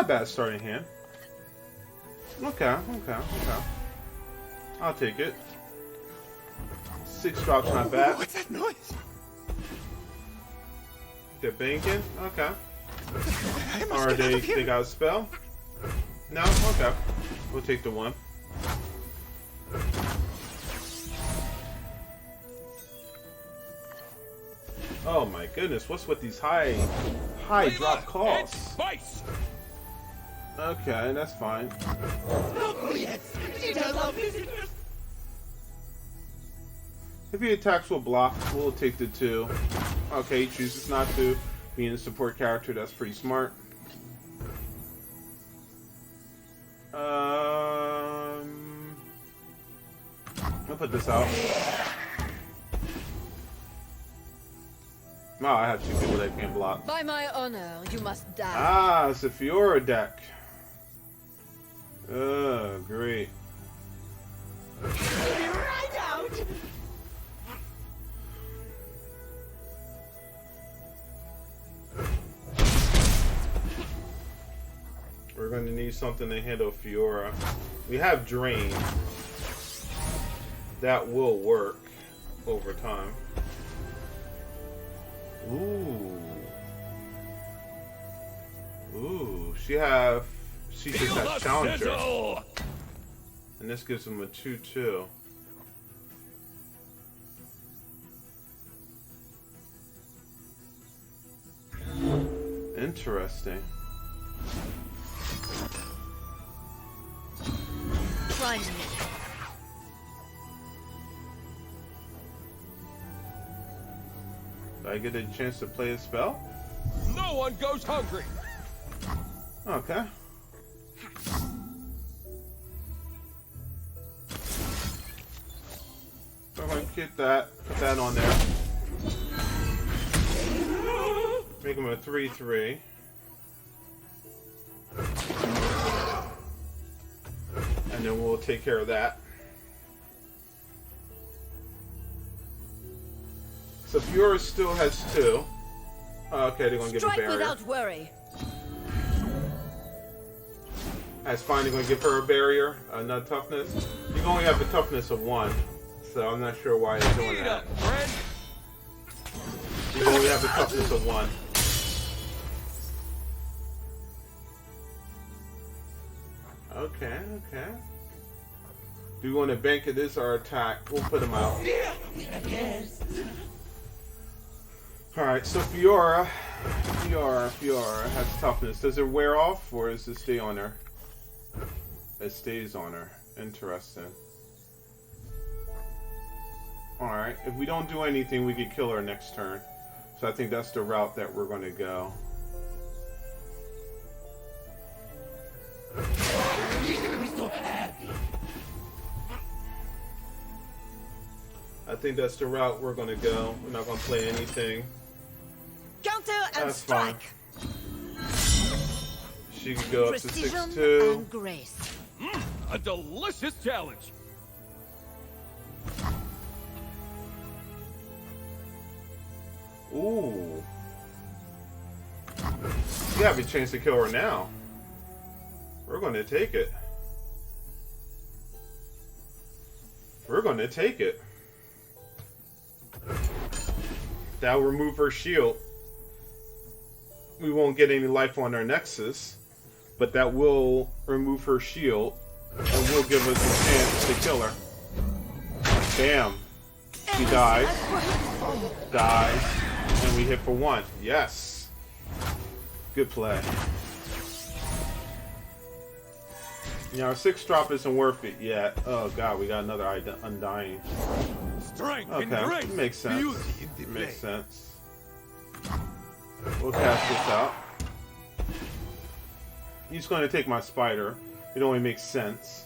not a bad starting hand. Okay. I'll take it. 6 drops, not bad. What's that noise? They're banking? Okay. I must Or get out of they here. got a spell? No? Okay. We'll take the 1. Oh my goodness, what's with these high drop costs? Okay, that's fine. Oh, yes. She does love visitors. If he attacks, we'll block. We'll take the 2. Okay, he chooses not to. Being a support character, that's pretty smart. I'll put this out. Oh, I have 2 people that can block. By my honor, you must die. Ah, it's a Fiora deck. Oh, great. Right out. We're going to need something to handle Fiora. We have Drain. That will work over time. Ooh. Ooh. She just has Challenger. And this gives him a 2/2. Interesting. Try me. Do I get a chance to play a spell? No one goes hungry. Okay. So I'm gonna get that, put that on there. Make him a 3/3. And then we'll take care of that. So Fiora still has 2. Oh, okay, they're gonna give a Strike barrier. without worry. That's fine, they're gonna give her a barrier, not toughness. You can only have the toughness of 1, so I'm not sure why he's doing Eat that. up, friend. You can only have the toughness of 1. Okay. Do you want to bank it? This or attack? We'll put him out. Yes. Alright, so Fiora has toughness. Does it wear off or does it stay on her? It stays on her. Interesting. Alright, if we don't do anything, we could kill her next turn. So I think that's the route that we're going to go. She's gonna be so happy. I think that's the route we're going to go. We're not going to play anything. Counter and That's fine. strike. She can go up to Precision 6/2. and grace. A delicious challenge. Ooh. You have a chance to kill her now. We're going to take it. We're going to take it. That'll remove her shield. We won't get any life on our Nexus, but that will remove her shield and will give us a chance to kill her. Bam. She dies. Dies. And we hit for 1. Yes. Good play. Yeah, our 6 drop isn't worth it yet. Oh god, we got another Undying. Strength and Okay, grace. makes sense. Beauty in the Makes blade. sense. We'll cast this out. He's going to take my spider. It only makes sense.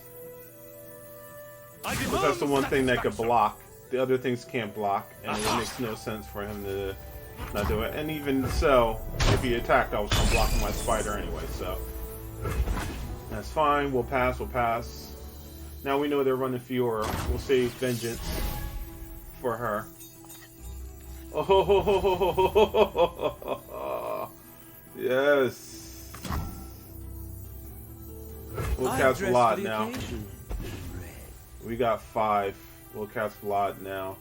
But that's the one thing that could block. The other things can't block, and it makes no sense for him to not do it. And even so, if he attacked, I was going to block my spider anyway, so that's fine. We'll pass. Now we know they're running Fiora. We'll save Vengeance for her. Oh, yes. We'll I'm cast dressed Vlad for the now. occasion. We got 5. We'll cast Vlad now.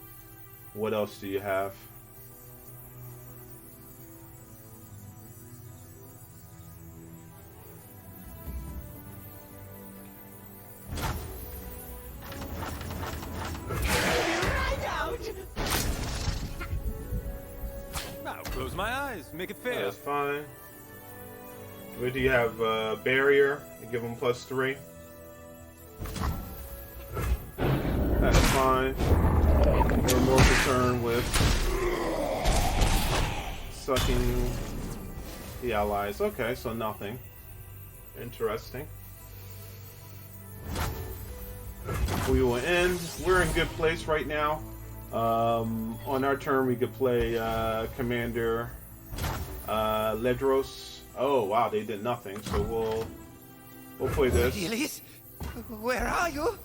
What else do you have? Right out! Now close my eyes. Make it fair. That's fine. What do you have? Barrier. You give him +3. That's fine. We're more concerned with sucking the allies. Okay, so nothing. Interesting. We will end. We're in good place right now. On our turn, we could play Commander Ledros. Oh wow, they did nothing. So we'll play this. Achilles, where are you?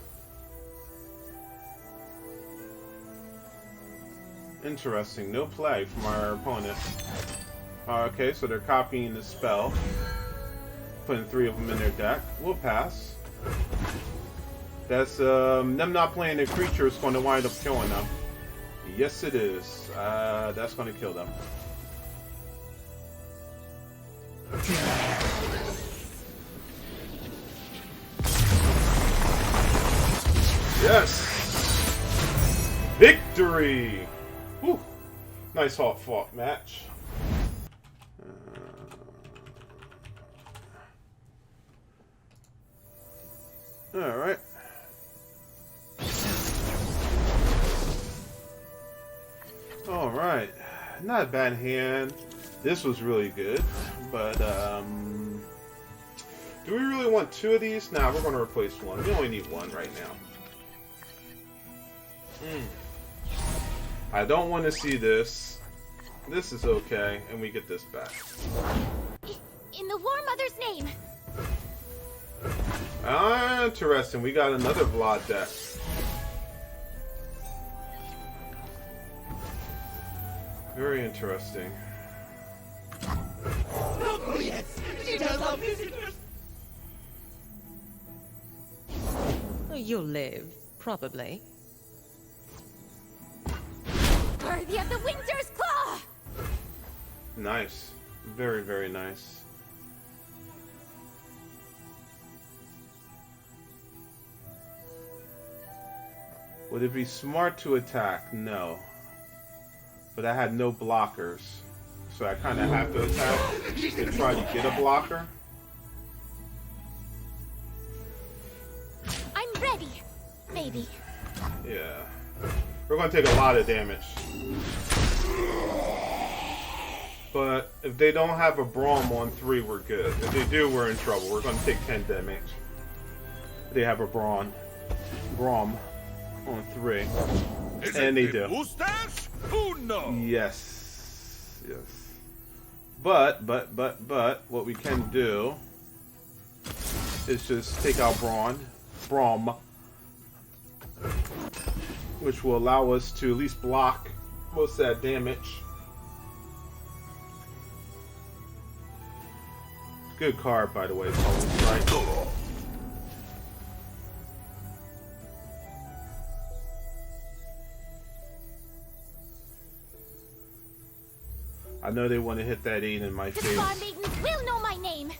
Interesting. No play from our opponent. Okay, so they're copying the spell, putting 3 of them in their deck. We'll pass. That's them not playing a creature is going to wind up killing them. Yes, it is. That's going to kill them. Yes! Victory! Whew. Nice hard-fought match. Alright. Alright. Not a bad hand. This was really good. But, do we really want 2 of these? Nah, we're going to replace 1. We only need 1 right now. I don't want to see this. This is okay, and we get this back. In the War Mother's name. Ah, interesting. We got another Vlad deck. Very interesting. No, yes! She does love visitors! You'll live, probably. Worthy of the Winter's Claw! Nice. Very, very nice. Would it be smart to attack? No. But I had no blockers. So I kind of have to attack to try to get a blocker. I'm ready. Maybe. Yeah. We're going to take a lot of damage. But if they don't have a Braum on 3, we're good. If they do, we're in trouble. We're going to take 10 damage. They have a Braum on 3. And they do. Mustache? Who knows? Yes. Yes. But, what we can do is just take out Braum, which will allow us to at least block most of that damage. Good card, by the way, right? I know they want to hit that 8 in my The face. Star Maidens will know my name.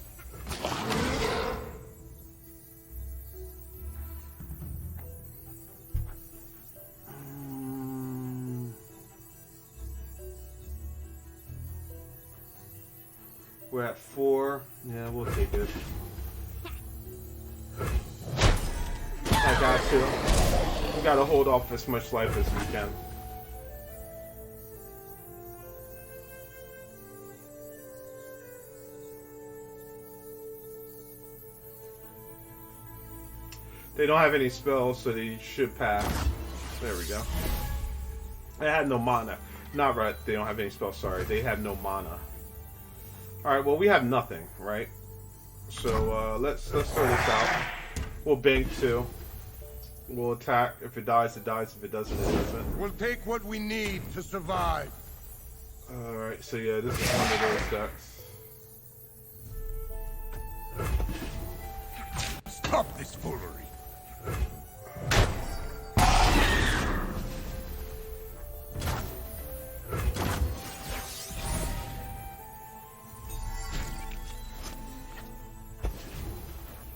We're at 4. Yeah, we'll take it. I got to. We gotta hold off as much life as we can. They don't have any spells, so they should pass. There we go. They had no mana. Not right. They don't have any spells. Sorry, they have no mana. All right. Well, we have nothing, right? So let's throw this out. We'll bank 2. We'll attack. If it dies, it dies. If it doesn't, it doesn't. We'll take what we need to survive. All right. So yeah, this is one of those decks. Stop this foolery.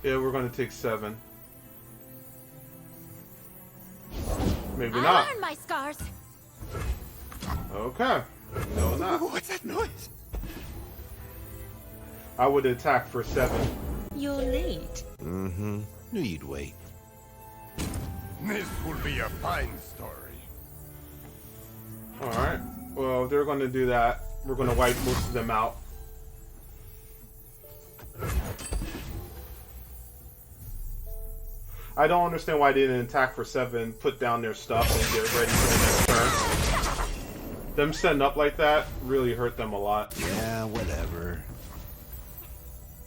Yeah, we're gonna take 7. Maybe I not. learned my scars. Okay. No, not. What's that noise? I would attack for 7. You're late. Mm-hmm. Knew you'd wait. This will be a fine story. Alright. Well, if they're gonna do that, we're gonna wipe most of them out. I don't understand why they didn't attack for 7, put down their stuff, and get ready for the next turn. Them setting up like that really hurt them a lot. Yeah, whatever.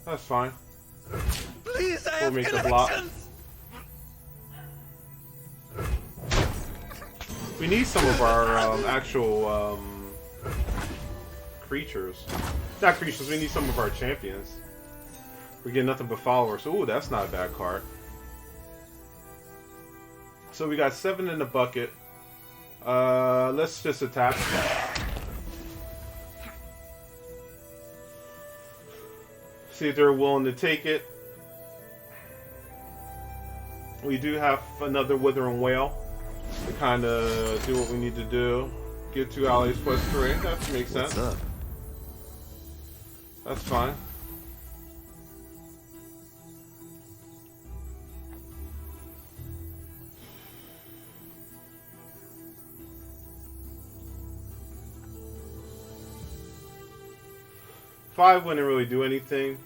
That's fine. Please, I We'll have make the block. connections. We need some of our actual creatures. Not creatures, we need some of our champions. We get nothing but followers. Ooh, that's not a bad card. So we got 7 in the bucket. Let's just attack. See if they're willing to take it. We do have another Withering Whale to kind of do what we need to do. Get 2 allies plus 3. That makes sense. What's up? That's fine. Five wouldn't really do anything,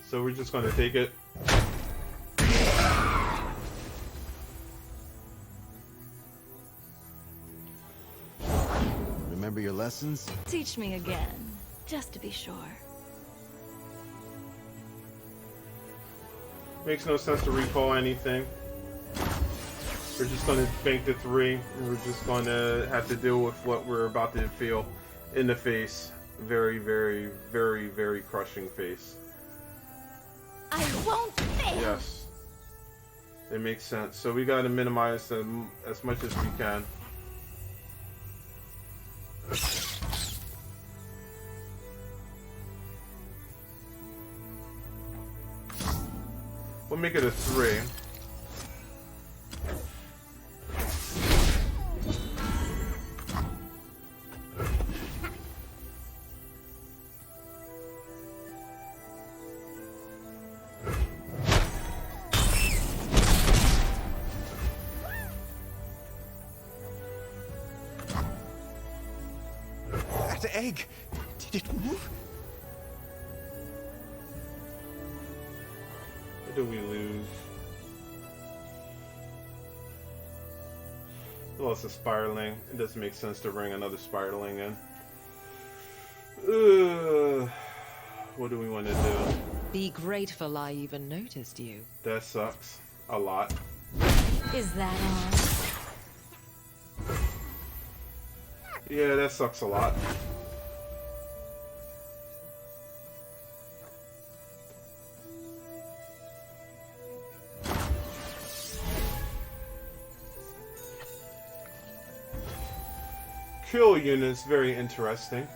so we're just going to take it. Remember your lessons? Teach me again, just to be sure. Makes no sense to recall anything. We're just going to bank the 3, and we're just going to have to deal with what we're about to feel in the face. Very, very, very, very crushing face. I won't fail. Yes. It makes sense. So we got to minimize them as much as we can. We'll make it a 3. That egg, did it move? What do we lose? We lost a Spiraling. It doesn't make sense to bring another Spiraling in. What do we want to do? Be grateful I even noticed you. That sucks. A lot. Is that all? Yeah, that sucks a lot. Kill units, very interesting.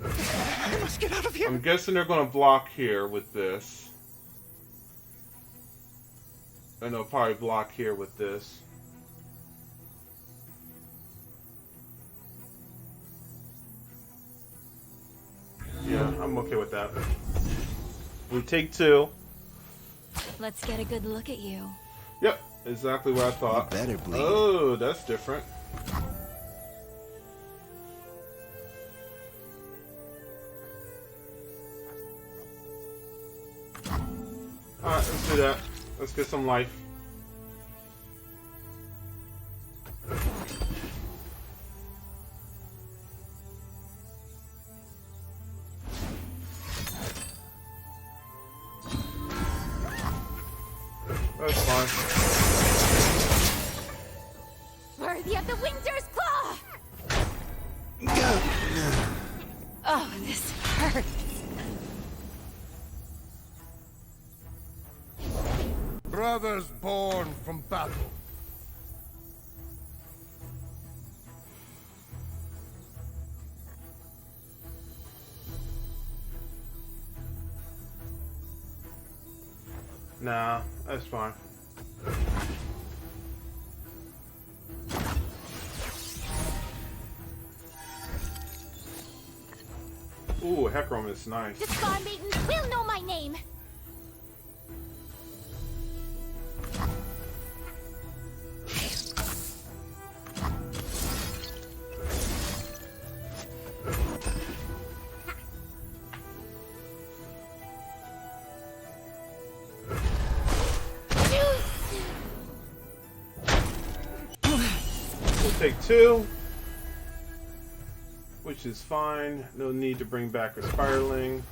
I must get out of here. I'm guessing they're going to block here with this. And they'll probably block here with this. Yeah, I'm okay with that. We take 2. Let's get a good look at you. Yep, exactly what I thought. You better bleed. Oh, that's different. Alright, let's do that. Let's get some life. That's fine. Worthy of the Winter's Claw! Oh, this hurts. Brothers born from battle. Nah, that's fine. Ooh, Hecarim is nice. The Scar Maidens will know my name. We'll take 2. Which is fine. No need to bring back a Spiraling.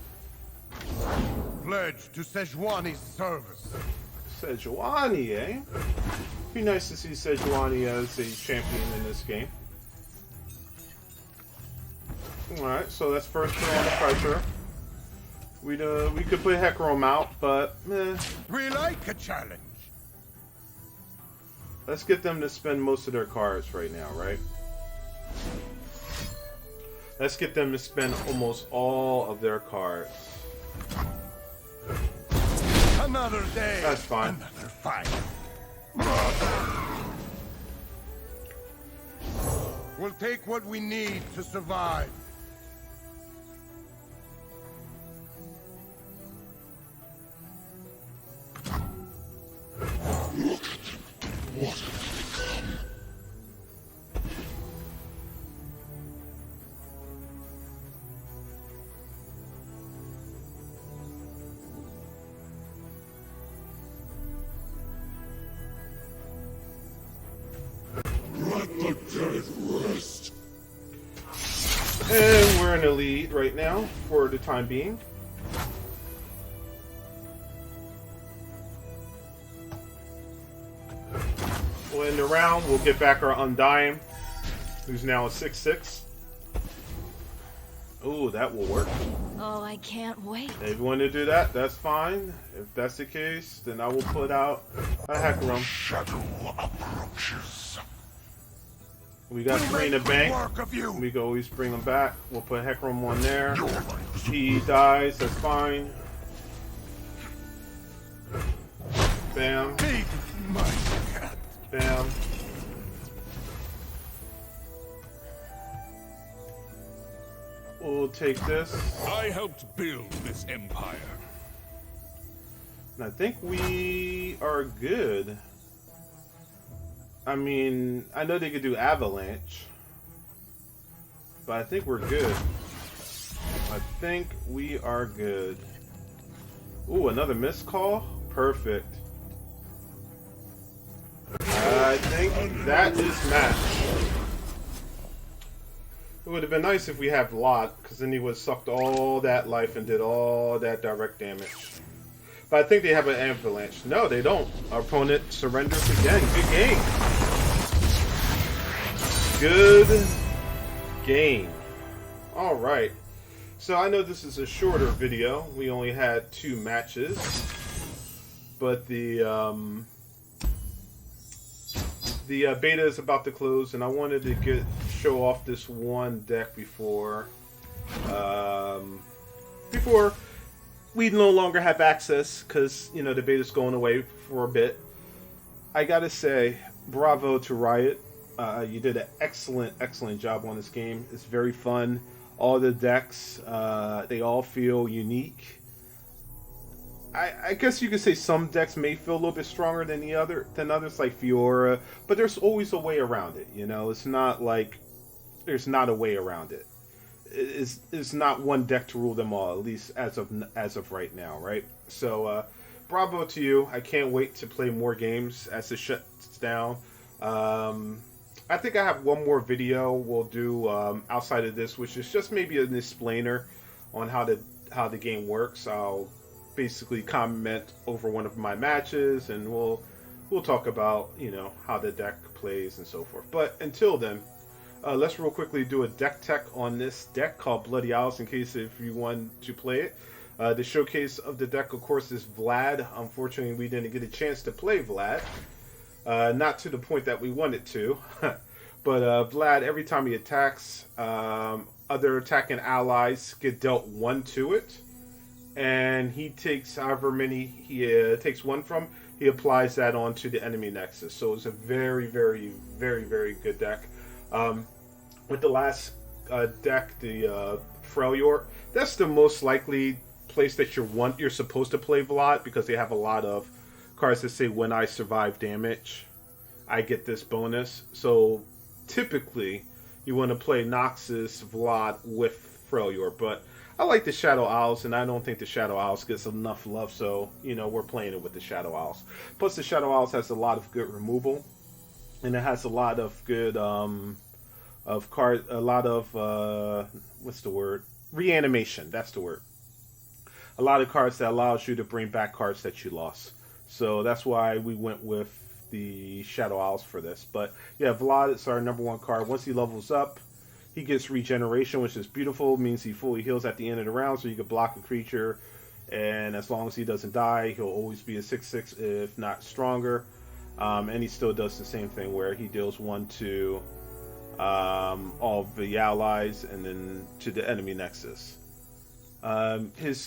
Pledge to Sejuani's service. Sejuani, eh? Be nice to see Sejuani as a champion in this game. Alright, so that's first put on the pressure. We could put Hecarim out, but We like a challenge. let's get them to spend most of their cards right now, right? Let's get them to spend almost all of their cards. Another day. That's fine. Another fight. We'll take what we need to survive. And we're in the lead right now for the time being. We'll end the round. We'll get back our Undying, who's now a 6/6. Ooh, that will work. Oh, I can't wait. If you want to do that, that's fine. If that's the case, then I will put out a Hecarim. Shadow approaches. We got 3 in the bank. Work of you. We can always bring them back. We'll put Hecarim on there. He dies, that's fine. Bam. Feed my cat. Bam. We'll take this. I helped build this empire. And I think we are good. I mean, I know they could do Avalanche, but I think we're good. I think we are good. Ooh, another missed call? Perfect. I think that is match. It would have been nice if we had Vlad, because then he would have sucked all that life and did all that direct damage. But I think they have an Avalanche. No, they don't. Our opponent surrenders again. Good game. Good game. Alright. So I know this is a shorter video. We only had 2 matches. But the beta is about to close, and I wanted to show off this one deck before we no longer have access, because you know the beta's going away for a bit. I gotta say, bravo to Riot. You did an excellent job on this game. It's very fun. All the decks, they all feel unique. I guess you could say some decks may feel a little bit stronger than others, like Fiora, but there's always a way around it. You know, it's not like there's not a way around it. It's not one deck to rule them all, at least as of right now, right? So, bravo to you. I can't wait to play more games as it shuts down. I think I have one more video we'll do outside of this, which is just maybe an explainer on how the game works. I'll basically comment over one of my matches, and we'll talk about, you know, how the deck plays and so forth. But until then, let's real quickly do a deck tech on this deck called Bloody Owls in case if you want to play it. The showcase of the deck, of course, is Vlad. Unfortunately, we didn't get a chance to play Vlad. Not to the point that we wanted to. But Vlad, every time he attacks, other attacking allies get dealt 1 to it. And he takes however many he takes 1 from, he applies that onto the enemy Nexus. So it's a very, very, very, very good deck. With the last deck, the Freljord, that's the most likely place that you're supposed to play Vlad, because they have a lot of cards that say when I survive damage, I get this bonus. So typically, you want to play Noxus Vlad with Freljord, but I like the Shadow Owls, and I don't think the Shadow Owls gets enough love, so, you know, we're playing it with the Shadow Owls. Plus, the Shadow Owls has a lot of good removal, and it has a lot of good, what's the word? Reanimation, that's the word. A lot of cards that allows you to bring back cards that you lost. So that's why we went with the Shadow Owls for this. But, yeah, Vlad is our #1 card. Once he levels up, he gets regeneration, which is beautiful. It means he fully heals at the end of the round, so you can block a creature. And as long as he doesn't die, he'll always be a 6/6, if not stronger. And he still does the same thing where he deals 1 to all of the allies and then to the enemy Nexus. His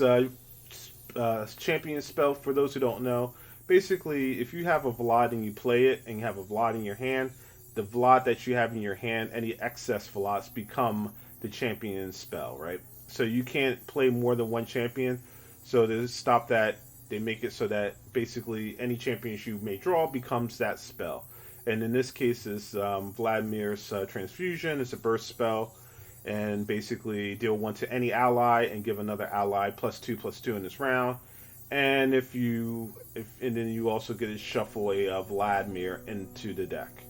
champion spell, for those who don't know, basically, if you have a Vlad and you play it and you have a Vlad in your hand, the Vlad that you have in your hand, any excess Vlads become the champion spell, right? So you can't play more than 1 champion. So to stop that, they make it so that basically any champions you may draw becomes that spell. And in this case, is Vladimir's Transfusion. It's a burst spell, and basically deal 1 to any ally and give another ally +2/+2 in this round. And and then you also get to shuffle a Vladimir into the deck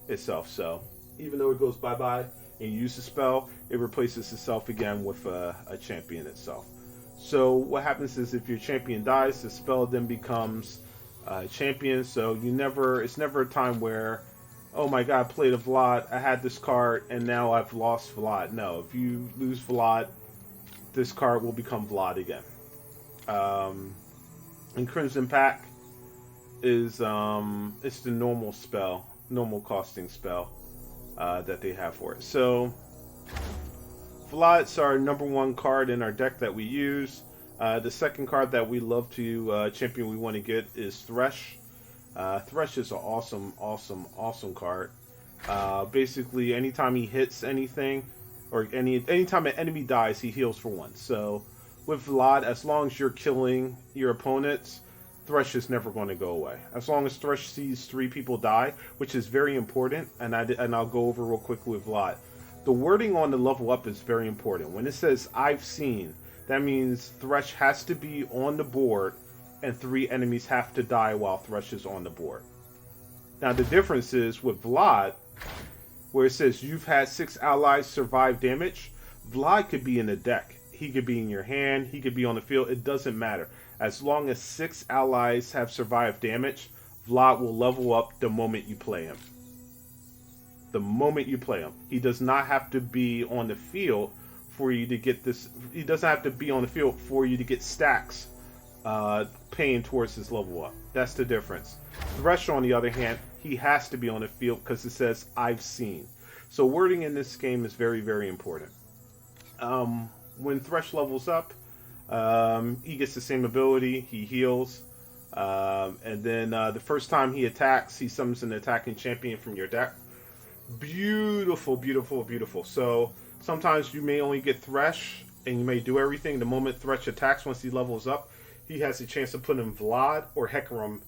itself. So even though it goes bye-bye and you use the spell, it replaces itself again with a champion itself. So what happens is if your champion dies, the spell then becomes champion. So it's never a time where, oh my god, I played a Vlad, I had this card, and now I've lost Vlad. No, if you lose Vlad, this card will become Vlad again. And Crimson Pack is it's the normal spell, normal costing spell that they have for it. So Vlad's our #1 card in our deck that we use. The second card that we love to champion we want to get is Thresh. Thresh is an awesome card. Basically, anytime he hits anything, or anytime an enemy dies, he heals for 1. So with Vlad, as long as you're killing your opponents, Thresh is never going to go away. As long as Thresh sees 3 people die, which is very important, and I'll go over real quickly with Vlad. The wording on the level up is very important. When it says "I've seen," that means Thresh has to be on the board, and 3 enemies have to die while Thresh is on the board. Now the difference is with Vlad, where it says you've had 6 allies survive damage, Vlad could be in the deck. He could be in your hand, he could be on the field, it doesn't matter. As long as 6 allies have survived damage, Vlad will level up the moment you play him. The moment you play him. He does not have to be on the field for you to get this. He doesn't have to be on the field for you to get stacks paying towards his level up. That's the difference. Thresh, on the other hand, he has to be on the field because it says "I've seen." So wording in this game is very, very important. When Thresh levels up, he gets the same ability. He heals. And then the first time he attacks, he summons an attacking champion from your deck. Beautiful, beautiful, beautiful. So sometimes you may only get Thresh, and you may do everything. The moment Thresh attacks, once he levels up, he has a chance to put in Vlad or Hecarim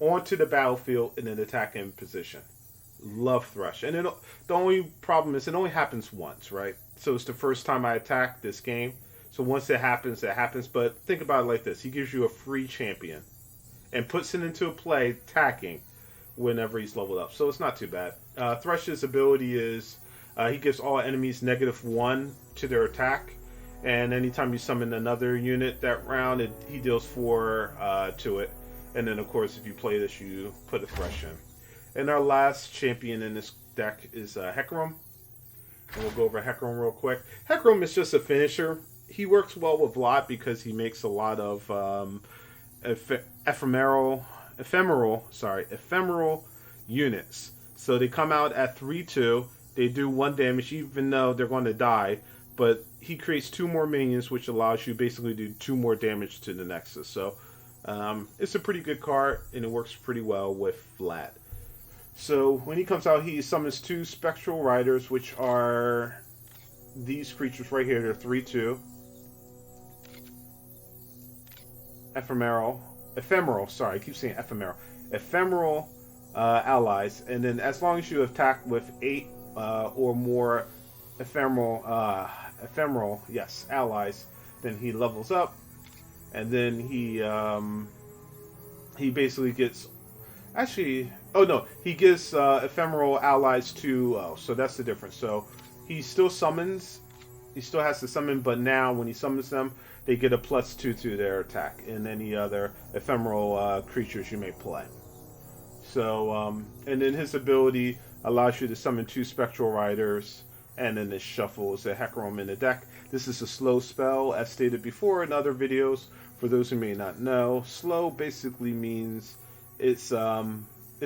onto the battlefield in an attacking position. Love Thresh. And the only problem is it only happens once, right? So it's the first time I attack this game. So once it happens, it happens. But think about it like this. He gives you a free champion and puts it into a play attacking whenever he's leveled up. So it's not too bad. Thresh's ability is he gives all enemies -1 to their attack. And anytime you summon another unit that round, he deals 4 to it. And then, of course, if you play this, you put a Thresh in. And our last champion in this deck is Hecarim. And we'll go over Hecarim real quick. Hecarim is just a finisher. He works well with Vlad because he makes a lot of ephemeral units. So they come out at 3/2. They do 1 damage even though they're going to die. But he creates 2 more minions, which allows you basically to do 2 more damage to the Nexus. So it's a pretty good card, and it works pretty well with Vlad. So when he comes out, he summons 2 Spectral Riders, which are these creatures right here. They're 3/2. Ephemeral, sorry, I keep saying ephemeral. Ephemeral allies, and then as long as you attack with 8 or more ephemeral allies, then he levels up, and then he basically gets he gives ephemeral allies to so that's the difference. So he still has to summon, but now when he summons them, they get a +2 to their attack and any other ephemeral creatures you may play. So and then his ability allows you to summon 2 Spectral Riders, and then it shuffles a Hecarim in the deck. This is a slow spell, as stated before in other videos. For those who may not know, slow basically means it's a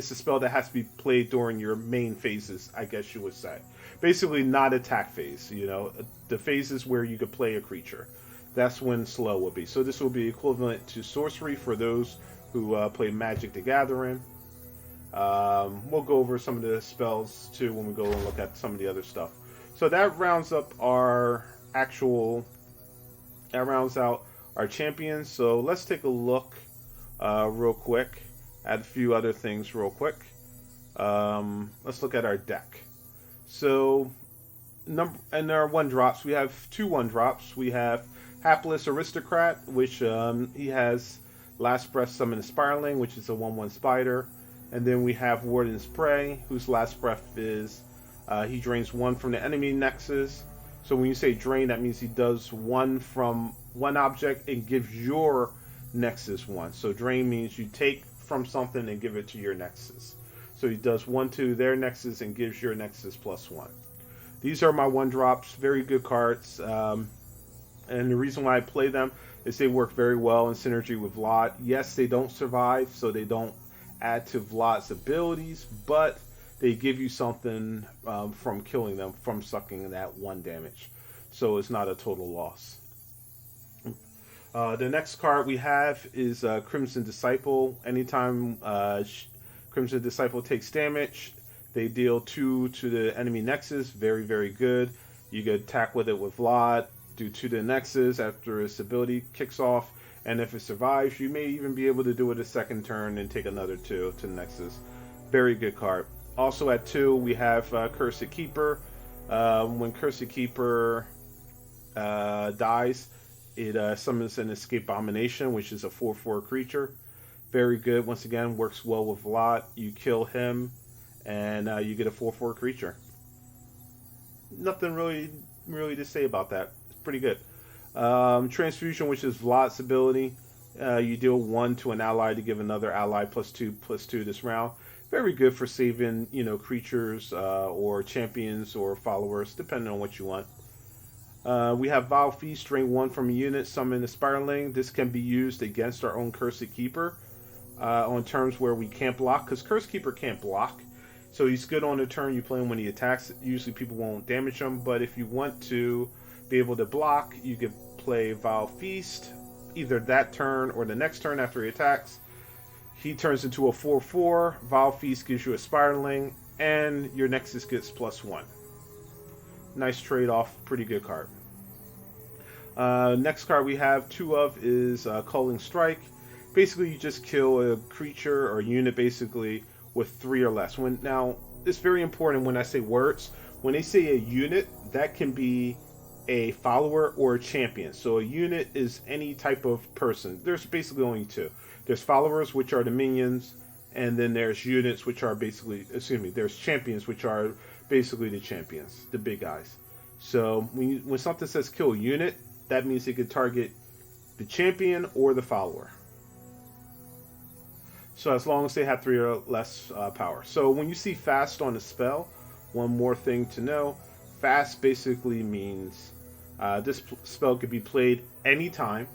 spell that has to be played during your main phases, I guess you would say. Basically, not attack phase. You know, the phases where you could play a creature. That's when slow will be. So this will be equivalent to sorcery for those who play Magic the Gathering. We'll go over some of the spells too when we go and look at some of the other stuff. So that rounds up rounds out our champions. So let's take a look real quick at a few other things real quick. Let's look at our deck. So and there are 1-drops. We have 2 1-drops. We have Hapless Aristocrat, which he has Last Breath Summon a Spiraling, which is a 1/1 spider. And then we have Warden's Prey, whose last breath is he drains 1 from the enemy Nexus. So when you say drain, that means he does 1 from 1 object and gives your Nexus 1. So drain means you take from something and give it to your Nexus. So he does 1 to their Nexus and gives your Nexus +1. These are my 1-drops, very good cards. And the reason why I play them is they work very well in synergy with Vlad. Yes, they don't survive, so they don't add to Vlad's abilities, but they give you something from killing them, from sucking that 1 damage. So it's not a total loss. The next card we have is Crimson Disciple. Anytime Crimson Disciple takes damage, they deal 2 to the enemy Nexus. Very, very good. You can attack with it with Vlad, do 2 to the Nexus after its ability kicks off. And if it survives, you may even be able to do it a second turn and take another 2 to the Nexus. Very good card. Also at 2, we have Cursed Keeper. When Cursed Keeper dies, it summons an Escape Abomination, which is a 4/4 creature. Very good. Once again, works well with Vlad. You kill him, and you get a 4/4 creature. Nothing really to say about that. It's pretty good. Transfusion, which is Vlad's ability. You deal 1 to an ally to give another ally +2/+2 this round. Very good for saving, creatures or champions or followers, depending on what you want. We have Vile Feast, drain 1 from a unit, summon a Spiraling. This can be used against our own Cursed Keeper on turns where we can't block, because Cursed Keeper can't block. So he's good on the turn you play him when he attacks. Usually people won't damage him, but if you want to be able to block, you can play Vile Feast either that turn or the next turn after he attacks. He turns into a 4/4. Vile Feast gives you a Spiraling, and your Nexus gets +1. Nice trade-off. Pretty good card. Next card we have 2 of is Culling Strike. Basically, you just kill a creature or unit basically with 3 or less. Now, it's very important when I say words. When they say a unit, that can be a follower or a champion. So a unit is any type of person. There's basically only 2. There's followers, which are the minions, and then there's units, which are basically, there's champions, which are basically the champions, the big guys. So when something says kill a unit, that means it can target the champion or the follower. So as long as they have 3 or less power. So when you see fast on a spell, one more thing to know, fast basically means this spell could be played anytime,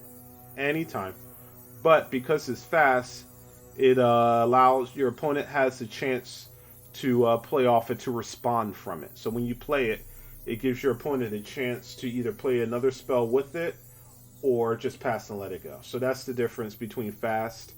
but because it's fast, it allows your opponent has the chance to play off it, to respond from it. So when you play it, it gives your opponent a chance to either play another spell with it or just pass and let it go. So that's the difference between fast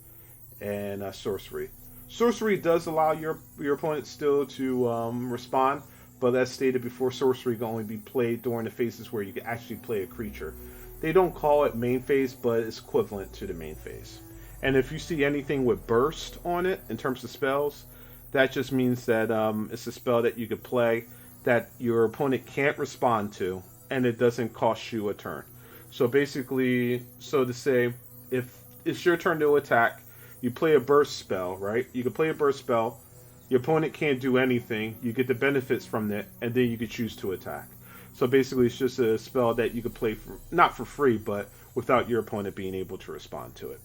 and sorcery. Sorcery does allow your opponent still to respond, but as stated before, sorcery can only be played during the phases where you can actually play a creature. They don't call it main phase, but it's equivalent to the main phase. And if you see anything with burst on it in terms of spells, that just means that it's a spell that you could play that your opponent can't respond to, and it doesn't cost you a turn. So basically, so to say, if it's your turn to attack, you play a burst spell, right? You can play a burst spell, your opponent can't do anything, you get the benefits from it, and then you can choose to attack. So basically, it's just a spell that you could play, for not for free, but without your opponent being able to respond to it.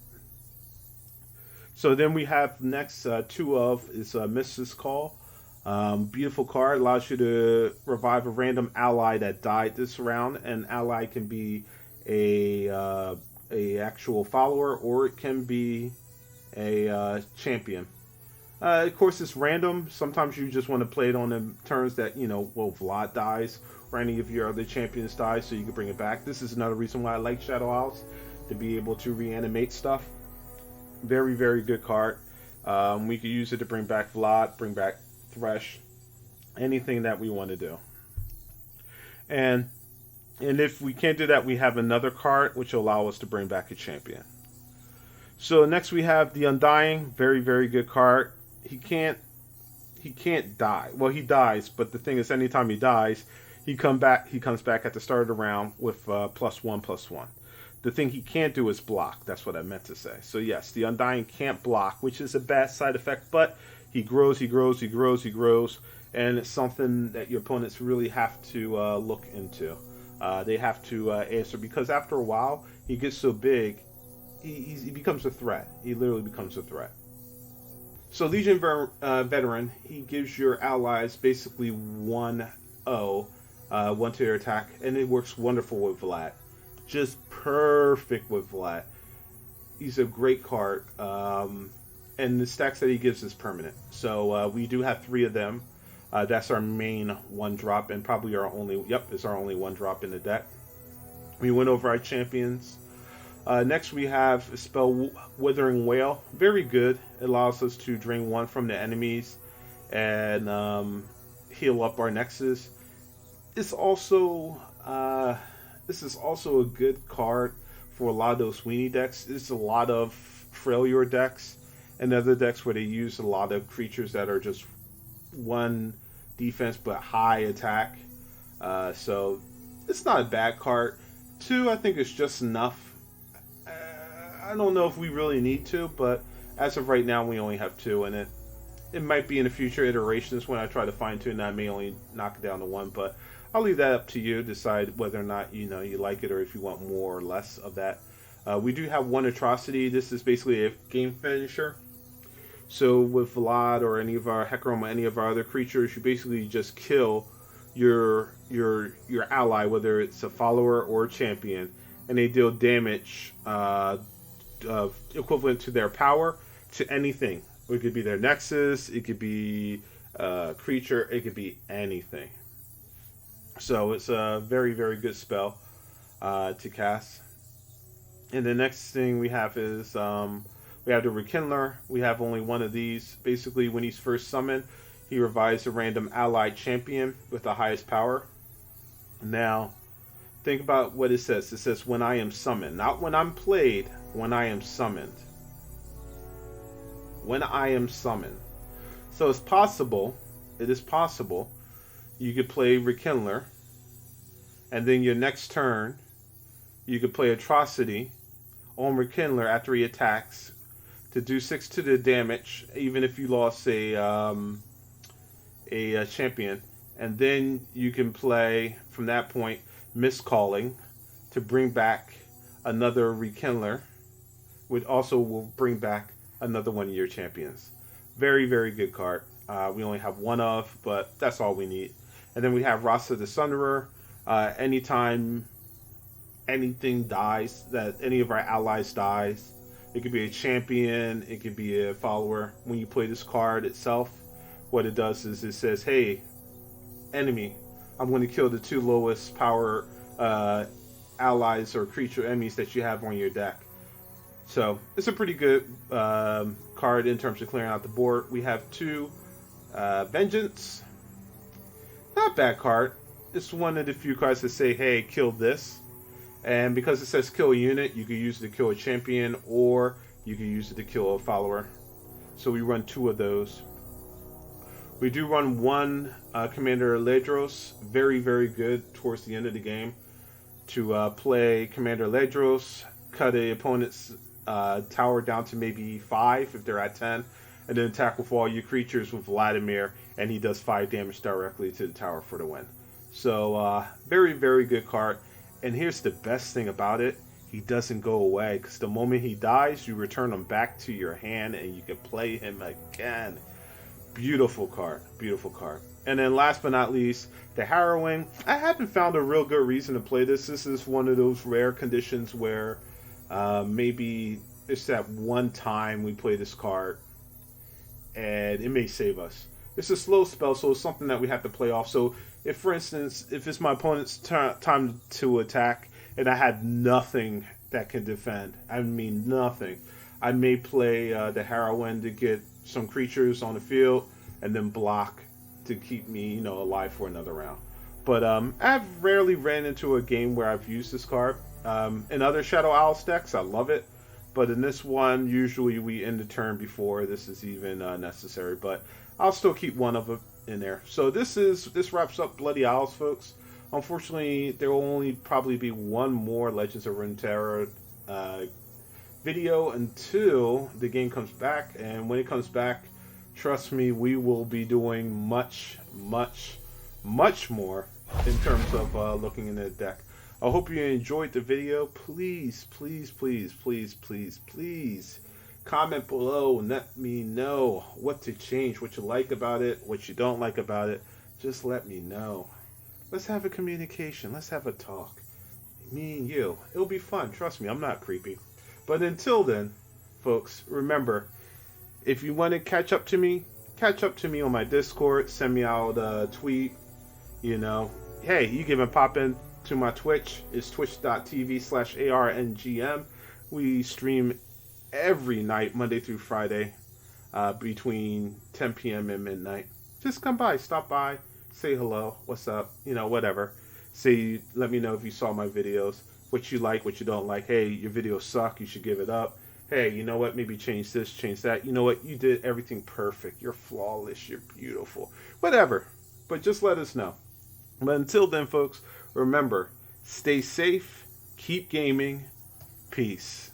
So then we have next two of is Mrs. Call. Beautiful card, allows you to revive a random ally that died this round. An ally can be a actual follower, or it can be a champion. Of course, it's random. Sometimes you just want to play it on the turns that, Vlad dies or any of your other champions die, so you can bring it back. This is another reason why I like Shadow Isles, to be able to reanimate stuff. Very, very good card. We could use it to bring back Vlad, bring back Thresh, anything that we want to do. And if we can't do that, we have another card which will allow us to bring back a champion. So next we have the Undying. Very, very good card. He can't die. Well, he dies, but the thing is, anytime he dies, he comes back at the start of the round with +1/+1. The thing he can't do is block. That's what I meant to say. So yes, the Undying can't block, which is a bad side effect, but he grows, and it's something that your opponents really have to look into. They have to answer, because after a while, he gets so big, he becomes a threat. He literally becomes a threat. So Legion Veteran, he gives your allies basically 1/0, 1 to their attack, and it works wonderful with Vlad. Just perfect with Vlad. He's a great card, and the stacks that he gives is permanent. So we do have 3 of them. That's our main 1-drop, and probably our only. Yep, it's our only 1-drop in the deck. We went over our champions. Next we have a spell, Withering Wail. Very good. It allows us to drain 1 from the enemies and heal up our Nexus. It's also this is also a good card for a lot of those weenie decks. It's a lot of Failure decks and other decks where they use a lot of creatures that are just 1 defense but high attack. So it's not a bad card. 2, I think, is just enough. I don't know if we really need to, but as of right now, we only have 2 in it. It might be in the future iterations when I try to fine tune that I may only knock it down to 1, but I'll leave that up to you. Decide whether or not you like it, or if you want more or less of that. We do have 1 Atrocity. This is basically a game finisher. So with Vlad or any of our Hecarim or any of our other creatures, you basically just kill your ally, whether it's a follower or a champion, and they deal damage equivalent to their power to anything. It could be their Nexus, it could be a creature, it could be anything. So it's a very, very good spell to cast. And the next thing we have is we have the Rekindler. We have only 1 of these. Basically, when he's first summoned, he revives a random allied champion with the highest power. Now, think about what it says. It says, when I am summoned. Not when I'm played, when I am summoned. When I am summoned. So it's possible, it is possible, you could play Rekindler, and then your next turn, you could play Atrocity on Rekindler after he attacks to do 6 to the damage, even if you lost a champion. And then you can play, from that point, Miscalling to bring back another Rekindler, which also will bring back another one of your champions. Very, very good card. We only have 1 of, but that's all we need. And then we have Rasa the Sunderer. Anytime anything dies, that any of our allies dies, it could be a champion, it could be a follower. When you play this card itself, what it does is it says, hey, enemy, I'm going to kill the 2 lowest power allies or creature enemies that you have on your deck. So it's a pretty good card in terms of clearing out the board. We have 2 Vengeance. Not bad card. It's one of the few cards that say, hey, kill this. And because it says kill a unit, you can use it to kill a champion, or you can use it to kill a follower. So we run 2 of those. We do run 1 Commander Ledros, very, very good towards the end of the game, to play Commander Ledros, cut a opponent's tower down to maybe 5 if they're at 10, and then attack with all your creatures with Vladimir, and he does 5 damage directly to the tower for the win. So very, very good card. And here's the best thing about it. He doesn't go away, because the moment he dies, you return him back to your hand and you can play him again. Beautiful card. Beautiful card. And then last but not least, the Harrowing. I haven't found a real good reason to play this. This is one of those rare conditions where maybe it's that one time we play this card and it may save us. It's a slow spell, so it's something that we have to play off. So if, for instance, if it's my opponent's time to attack and I had nothing that can defend, I mean nothing, I may play the Harrowing to get some creatures on the field and then block to keep me, alive for another round. But I've rarely ran into a game where I've used this card. In other Shadow Owls decks, I love it. But in this one, usually we end the turn before this is even necessary. But I'll still keep one of them in there. So this wraps up Bloody Owls, folks. Unfortunately, there will only probably be one more Legends of Runeterra video until the game comes back. And when it comes back, trust me, we will be doing much, much, much more in terms of looking in the deck. I hope you enjoyed the video. Please, please, please, please, please, please comment below and let me know what to change, what you like about it, what you don't like about it. Just let me know. Let's have a communication. Let's have a talk. Me and you. It'll be fun. Trust me, I'm not creepy. But until then, folks, remember, if you want to catch up to me on my Discord. Send me out a tweet. Hey, you can even pop in to my Twitch. It's twitch.tv/ARNGM. We stream every night, Monday through Friday, between 10 p.m. and midnight. Just come by, stop by, say hello, what's up, whatever. Let me know if you saw my videos, what you like, what you don't like. Hey, your videos suck, you should give it up. Hey, you know what, maybe change this, change that. You know what, you did everything perfect. You're flawless, you're beautiful. Whatever, but just let us know. But until then, folks, remember, stay safe, keep gaming, peace.